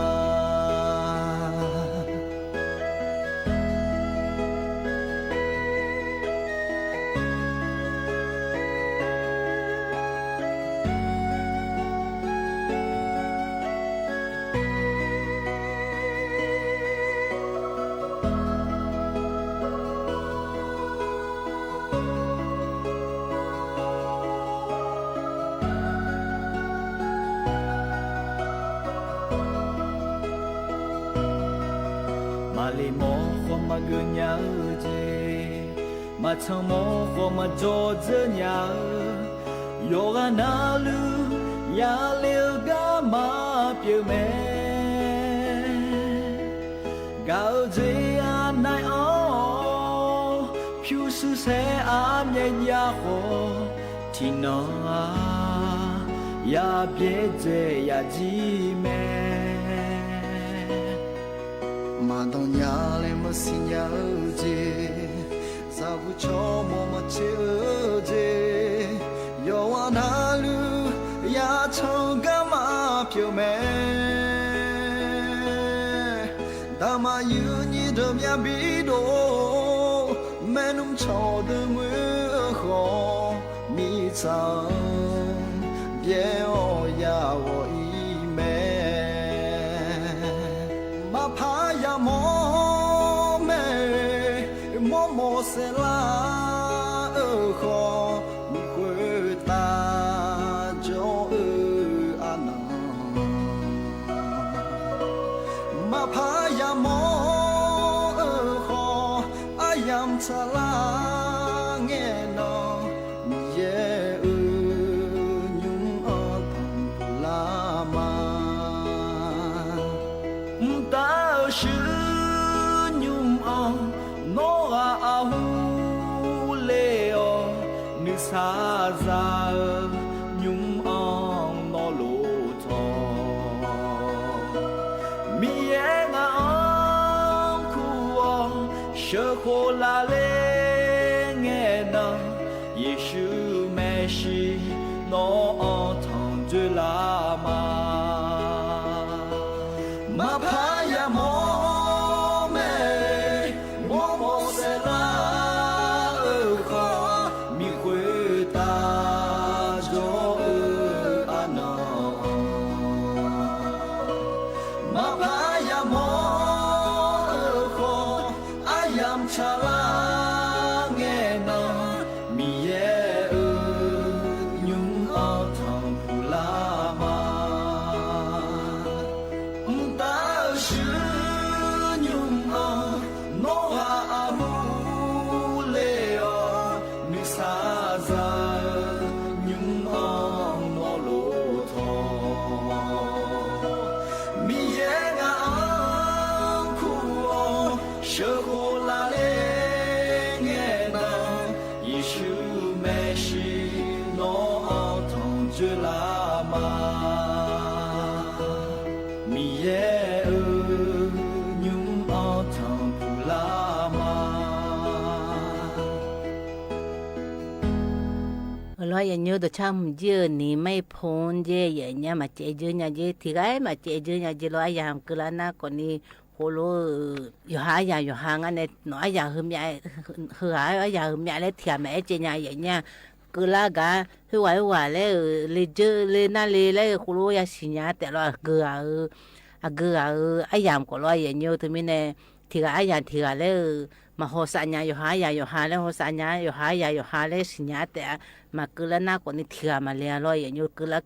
Mali mo kho ma gu nya je ma chang mo kho ma jo zhe nya yo ga na lu ya liu ga ma piu me gao je a nai o piu su se a mye ya ho ti no a ya bie je ya ji me mà đau nhà lên mà xin nhớ gì sao vui cho mồ mà chữ gì yo anh alu ya chồng cả mà phiêu mẹ ta mà yêu như đơm ya bị đổ mẹ nung cho đơm mưa khó mi sao bia o ya o i mẹ mà phá ya mô mê mô mô se la ơ khó mi quê ta cho an mà phá ya mô ơ khó ayam cha la nghe nó mi ye nhung ở thằng la ma ta sư nhung ông nó à hu lê o nữ xa ra nhung ông nó lô thò mi e ngà ông khu ông sơ khô la lê nghe nâng Giêsu mẹ si nó thằng dư la ma mà phá ya mô mê mô mô se la ơ khó mi khuê ta cho an mà phá ya mô ơ khó ayam cha la nghe nó mi ye nhung ở thằng phù la ma sư nhung ông nó à hu lê o nữ xa ra nhung ông nó lô thò mi ye ngà ông khu o sơ khô la lê nghe nó Giêsu mẹ si nó thằng chưa la ma mi ye lo ya nhớ được chăm dưa ni mấy phun dê ya nhà mà chế dưa nhà dê thì cái mà chế dưa nhà dê lo ai làm cứ là na còn ni hồ lô yo ha anh này nói ya hâm ya hư ai ya hâm ya lấy thiệt mẹ chế nhà ya nhà cứ là cả hư hoài lấy dưa lấy na lấy hồ lô ya xí nhàแต่lo cứ ai làm có lo ya nhớ thì mình này thì cái ya thì cái lấy mà hồ sa nhà yo ha lấy hồ sa nhà yo ha lấy xí nhàแต่mà cứ là na còn thiệt mà lấy lo ya nhớ cứ là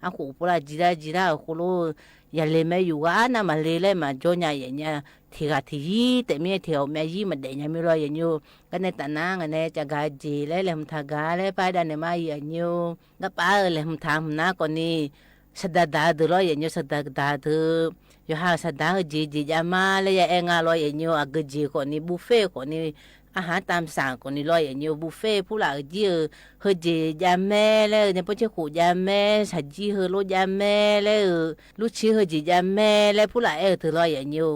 anh cụ bố là jira hồ lô ya lấy mấy yu na mà lấy mà cho nhà ya nhà thì tại mi thì mẹ gì mà để nhà mi lo ya nhớ cái này ta na cái này cha gà gì lấy làm thà gà lấy phải đàn này mà ya nhớ nó phải làm tham na còn ni sadada lo ya nhớ sadada yo ha sadada ji ama le ya enga lo ya nhớ ag ji còn ni buffet còn ni อาหารตามสั่งคนนี้ลอยอย่างเดียวบุฟเฟ่ผู้หลักเยอะเฮเจยาแม่แล้วเนี่ยพ่อเจ้าขู่ยาแม่สัจจีเฮโลยาแม่แล้วลูกชีเฮจิยาแม่แล้วผู้หลักเธอลอยอย่างเดียว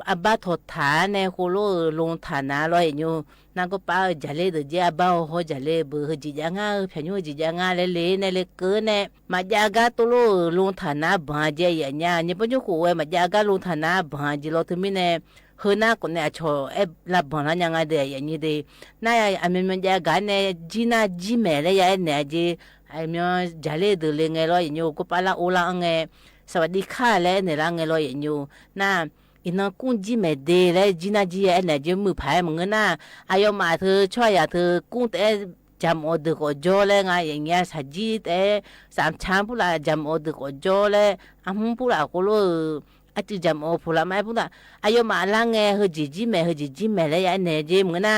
อาบ้าถอดฐานเนี่ยโคโลลงฐานะลอยอย่างเดียวนั่นก็ป้าจะเล่เดจีอาบ้าเขาจะเล่เบอร์เฮจิยางาเพียงเฮจิยางาเล่เนี่ยเล่เกินเนี่ยมาจากตัวโลลงฐานะบ้าเจียอย่างเงี้ยเนี่ยพ่อเจ้าขู่มาจากลงฐานะบ้าจีเราถึงมีเนี่ยเฮน่าคนเนี่ยชอลับบอลยังไงเดียอย่างนี้เดียน่าอเมริกันจะกันเนี่ยจีน่าจีเมล์เนี่ยเนี่ยจีไอ้เมียจะเล่เดือดเลยไงลอยอย่างนี้ก็ปาละโอละไงสวัสดีค่ะเลยเนี่ยละไงลอยอย่างนี้น่าอินกุ้งจีเมล์เดียเลยจีน่าจีเนี่ยจีมือพายมึงน่ะอายมาเธอช่วยเธอกุ้งแต่จำอดก็จ่อเลยไงอย่างเงี้ยสัจจีแต่สามชั้นพูดละจำอดก็จ่อเลยอามุพูดละก็รู้อาจจะจำเอาพูดละไม่พูดละอายุมาลังเงเฮจิเมเลยยันเนี่ยจีมึงน่ะ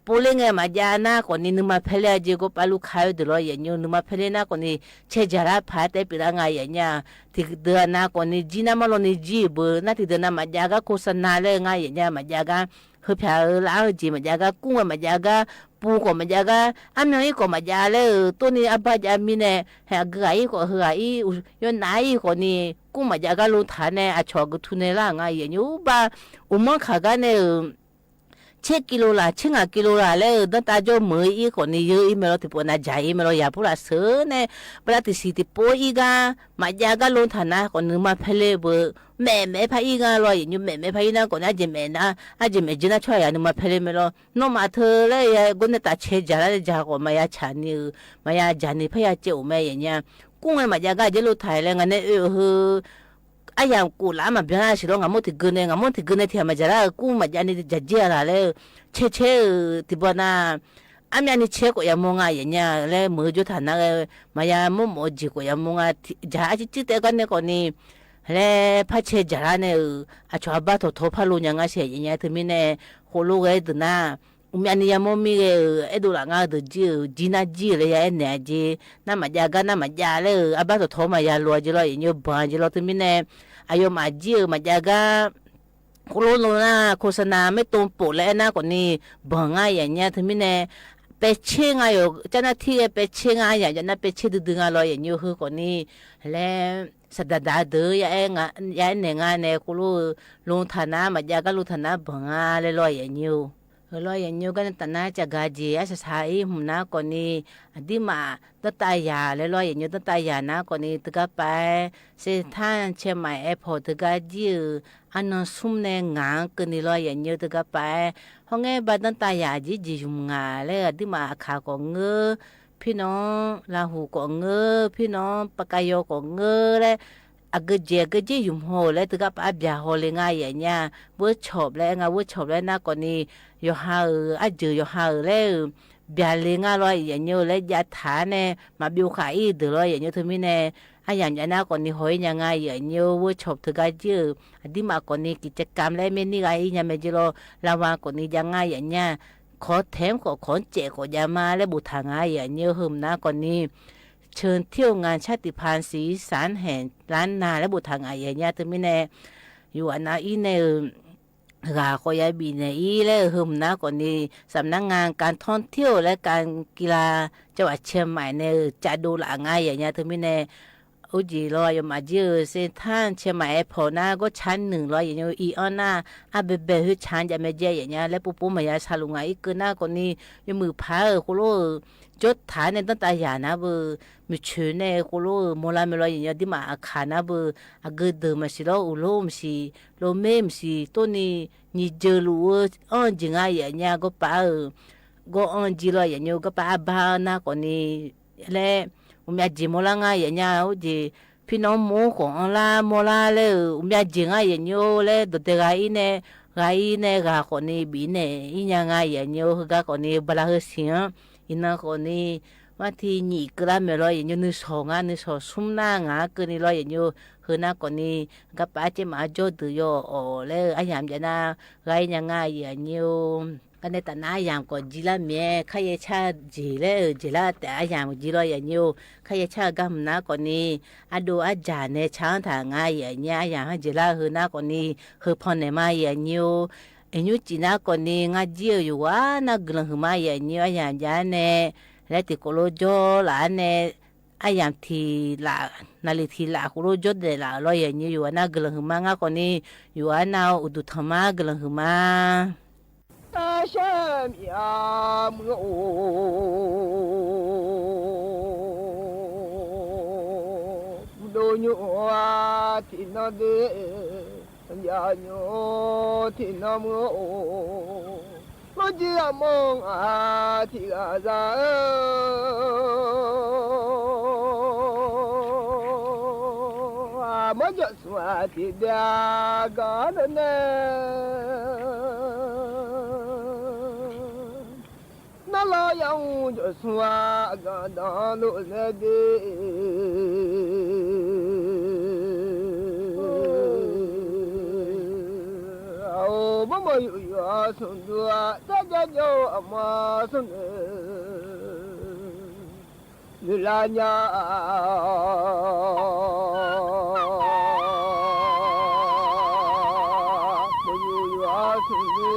พูดเลยไงมาจาน่าคนนี้นึกมาเพลย์จีก็ปลุกขายตัวอย่างนี้นึกมาเพลย์น่าคนนี้เชื่อจาระพาแต่ปีละไงอย่างเงี้ยที่เดือนน่าคนนี้จีน่ามาลงนี้จีบน่าที่เดือนน่ามาจาก็โฆษณาเลยไงอย่างเงี้ยมาจาก็เฮพาลาจีมาจาก็กุ้งมาจาก็ปูก็มาจาก็อันนี้ก็มาจากเลยตัวนี้อาบะจามีเนี่ยเฮกไก่ก็เฮไก่ย้อนไหนคนนี้กูมาจากการลงฐานเนี่ยอาชอบทุนในร่างไงอย่างนี้บ้าอุโมงค์ขากันเนี่ยเช็คกิโลละเช็คกิโลละเลยตั้งแต่จมืออีคนนี้เยอะอีเมลที่ปนใจอีเมลอย่าพูดละเสือเนี่ยเวลาที่สิที่ปอีกามาจากการลงฐานนะคนนึงมาเพลย์เบอร์แม่พายกันลอยอย่างนี้แม่พายนะคนอาจจะแม่นะอาจจะแม่จีน่าช่วยนึงมาเพลย์เมลน้องมาเธอเลยคนเนี่ยตัดเช็คจาระจากคนมายาชานีมายาจานีพายาเจ้าแม่อย่างเงี้ยกุ้งไอ้มาจากการจะลงถ่ายเลยงั้นเนี่ยไอ้ยังกูละมาเบี้ยสิลงงามุติกเนที่มาจะละกูมาจานี่จะเจียละเลยเช่ที่บ้านน่ะอามีอันนี้เช่ก็ยังมองอย่างเงี้ยเลยมือจุดฐานนะมายามุมอจิก็ยังมองจะอาจจะจิตเตกันเนี่ยคนนี้เลยพัชเชจาระเนี่ยอาชอบบ้าทอพาลุยังไงเสียอย่างเงี้ยถึงมีเนี่ยโคลูกไอ้ตัวน่ะมีอันนี้ยังมีไอ้ดูหลังอ่ะตัวจีน่าจีเลยไอ้เนี่ยจีน่ามาจากน่ามาจากเลยอาบ้าทอมายาลัวจีเราอย่างเงี้ยบ้านจีเราถึงมีเนี่ยอายุมาจีมาจากโคโลโลน่าโฆษณาไม่ตรงปกแล้วนะคนนี้บ้างอย่างเงี้ยถึงมีเนี่ยไปเชื่ออยู่เจ้าหน้าที่ไปเชื่ออย่างเจ้าหน้าไปเชื่อดึงอะไรอย่างเงี้ยคือคนนี้แล้วสัตดาเดือยเนี่ยโคโลลงฐานะมาจากลงฐานะบ้างเลยลอยอย่างเงี้ยลอยอย่างนี้ก็ตั้งน่าจะกาจีอาศัยหุ่นน้าคนนี้ดีมาตั้งตายาเลยลอยอย่างนี้ตั้งตายานะคนนี้ตึกไปเส้นทางเชียงใหม่แอร์พอร์ตตึกจีอันนั้นซุ่มในงานคนนี้ลอยอย่างนี้ตึกไปห้องไงบ้านตั้งตายาจีจุ่มงาเลยดีมาขาของเงือพี่น้องลาหูของเงือพี่น้องปากกายของเงือเลยก็เจยุ่มโหเลยตึกไปอาบยาโหเลยง่ายอย่างเงี้ยเวิร์ชช็อปเลยเวิร์ชช็อปเลยนะคนนี้ยอหาอาจจะยอหาเลยเบียเลยง่ายเลยอย่างเงี้ยเลยยาฐานเนี่ยมาบิวขายเดือเลยอย่างเงี้ยถึงมีเนี่ยอย่างนี้นะคนนี้หอยยังไงอย่างเงี้ยเวิร์ชช็อปถึงก็เจอดีมาคนนี้กิจกรรมเลยไม่นี่ไงยังไม่เจอระวังคนนี้ยังไงอย่างเงี้ยขอแถมขอเจขอยามาและบุตรทางอย่างเงี้ยหึมนะคนนี้เชิญเที่ยวงานชาติพันธุ์สีสันแห่งล้านนาและบุตรทางอย่างเงี้ยถึงมีเนี่ยอยู่อันนั้นอีเนี่ยราคอยบีเนี่ยอีและหึมนะคนนี้สำนักงานการท่องเที่ยวและการกีฬาจังหวัดเชียงใหม่เนี่ยจะดูหลังอย่างเงี้ยถึงมีเนี่ยอุจิรอยมาเจอเส้นทางเชียงใหม่แอร์พอร์ตนะก็ชั้น100อย่างเงี้ยอีออนน่ะอาเบเบคือชั้นจะไม่เจออย่างเงี้ยและปุ๊มายาชาลุงไงอีกนะคนนี้ยมือพาโคโลจดฐานในตั้งแต่ยานะเบอมีชื่อในโคโลโมลาเมลอย่างเงี้ยที่มาอาคานะเบออาเกดมาสิโลอุโลมสิโลเมมสิตัวนี้นี่เจอรู้อ่อนจริงอย่างเงี้ยก็ป้าก็อ่อนจีรอยอย่างเงี้ยก็ป้าบ้านะคนนี้และผมอยากจีโมลางอย่างเงี้ยโอ้จีพี่น้องโมของลาโมลาเลยผมอยากจีอย่างเงี้ยเลยตัวเด็กไงคนนี้บีเนี่ยอีอย่างอย่างเงี้ยก็คนนี้บลาเฮียอินาคนนี้ว่าที่นี่กระเมลอยอย่างเงี้ยนึกสองสุ่มหน้างาเกินนี่ลอยอย่างเงี้ยคือหน้าคนนี้ก็ป้าจะมาจดดูโยโอ้เลยอาอย่างจะน่าไรอย่างอย่างเงี้ยกันในแต่หน้าอย่างก็จีละเมียขยชาจีละแต่อย่างจีลอยอย่างเงี้ยขยชากำหน้าคนนี้ดูอาจารย์ในช้างทางอย่างเงี้ยอย่างจีละคือหน้าคนนี้คือพอในมาอย่างเงี้ย enyu china koni nga jio yuwa na glang huma ya nyu ayam jane le ti kolojo la ne ayam ti la na li ti la kolojo de la lo ya nyu yuwa na glang huma nga koni yuwa na udu thama glang huma Hashem ya mu do nyu wa ti no de ya nyu ti no mu lo ji among a ti ga za mo jo swa ti da ga ne na lo yang jo swa ga da lo ne de ao mo mo yu ya sun du a ta ja jo ma sun ni la nya mo yu ya sun du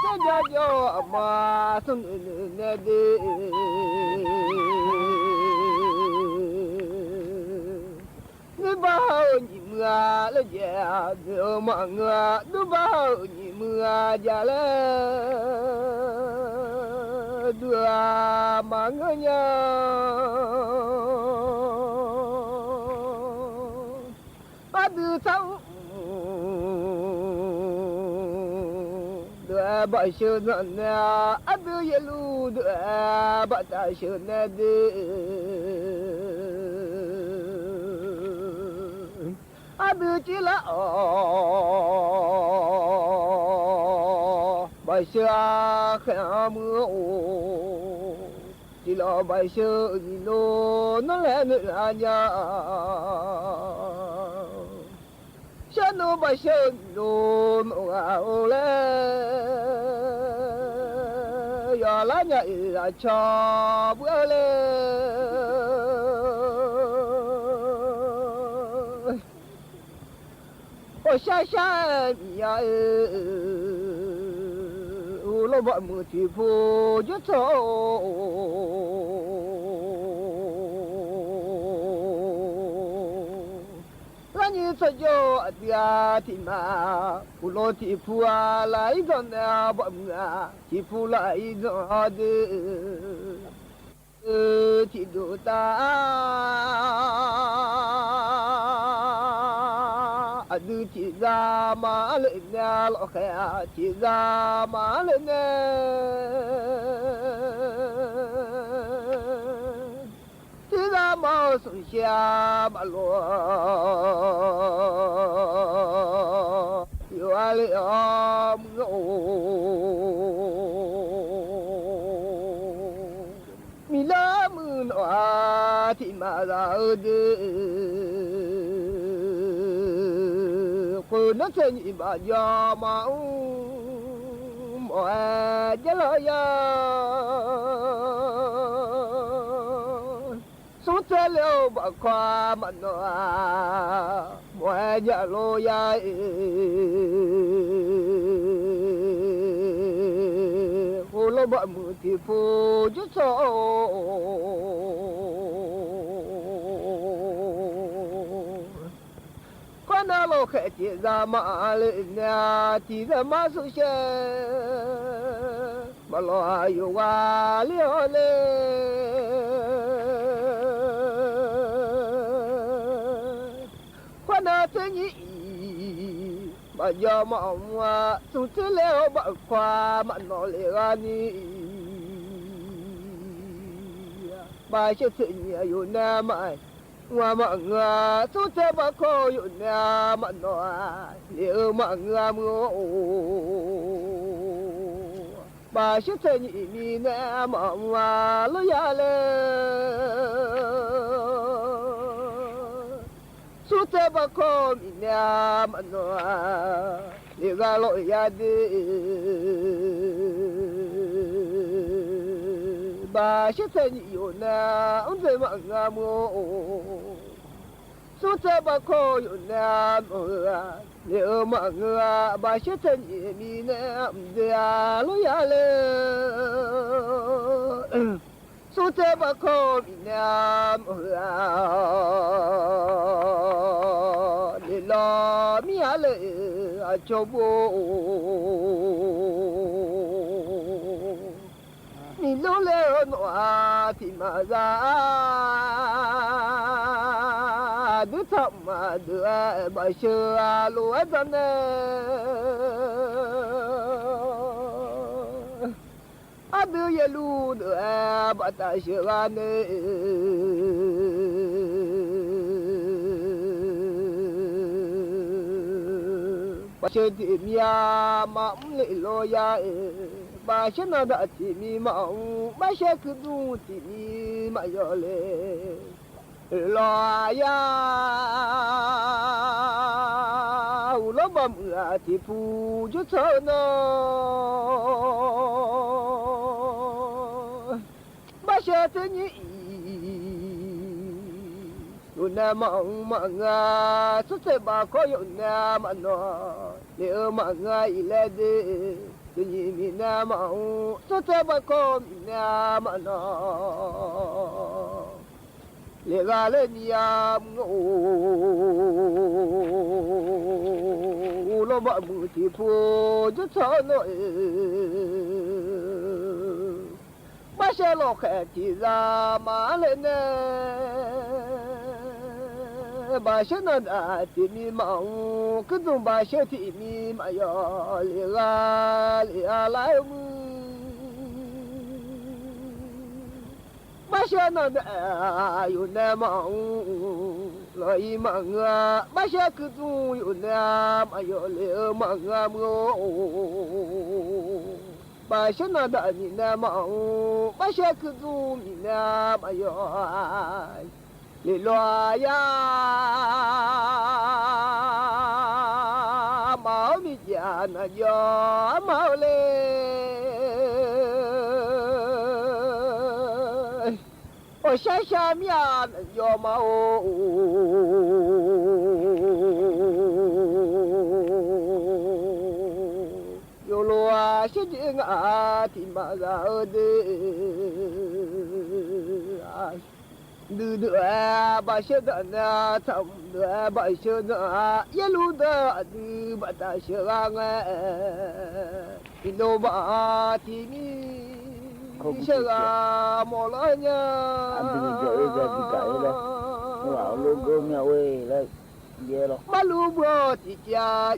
ta ja jo ma sun ne de ni ba ni ma le ja de ma nga du ba ni ma ja le du ma nga nya ba du tao ba shu na adu ye lu ba ta shu na de adu chi la ba shu kha mu chi la ba shu ni lo no le ne la nya sha no ba shu lo mo a le ya la nya ya cha bu le o sha sha ya u lo ba mu ti pu ju to ni so jo atia ti ma u lo ti pu a lai don na ba ma ti pu lai do de ti do ta adu ti za ma le na lo kha ti za ma le ne ti za ma su xia ba lo yo ale am no mi la mu no a ti ma za de ko na chen i ba ya ma mo ja lo ya su te lo ba kwa ma no a mo ja lo ya ko lo ba mu ti pu ju so na lo khe ti za ma le na ti za ma su she ba lo ayu wa le le kwa na te ni ba ya ma wa su te le ba kwa ma no le ga ni ba she te ni ayu na mai wa ma nga su te ba ko yu na ma no le ma nga mo ba shi te ni mi na ma wa lo ya le su te ba ko mi na ma no le ga lo ya de ba shi te ni yu na un te ma nga mo 苏这把口有那么你嘛我把些真也米那的啊路亚了，苏这把口米那么你老米亚了啊就不，你路了我的嘛呀。du thầm đưa bà xưa lúa dân đưa ye lu đưa bà ta xưa nè bà xưa tìm ya mắm lệ lo ya bà xưa nó đã tìm mỏng bà xưa cứ du tìm mà yo lệ lo ya lo bầm thì phù cho thơ nó ba sẽ thế nhỉ luôn nam mong mong xuất thế bà có dụng nam mà nó nếu mà ngay là đi tôi nhìn mình nam mong xuất thế bà có nam mà nó lệ ga lên nhà ngủ lo bận mù thì phù cho thở nội ba xe lo khẽ thì ra má lên nè ba xe nó đã thì mi mong cứ dùng ba xe thì mi mà yo lệ ga lại ba xe nó đã yêu nam mong lời mong ba xe cứ tu yêu nam yêu lệ mong ngô ba xe nó đã nhìn nam mong ba xe cứ tu nhìn nam yêu lệ loa ya máu mi già na yo máu lệ我想想面要么有路啊，现在啊，天马上的啊，路的啊，把些的呢，他们的把些呢，一路的的把大些啊，一路把天米。Isyaga molanya Ambil jauh jadi kaya lah. Wah, lu gomnya weh lah. Dia lah. Malu bro, tiga.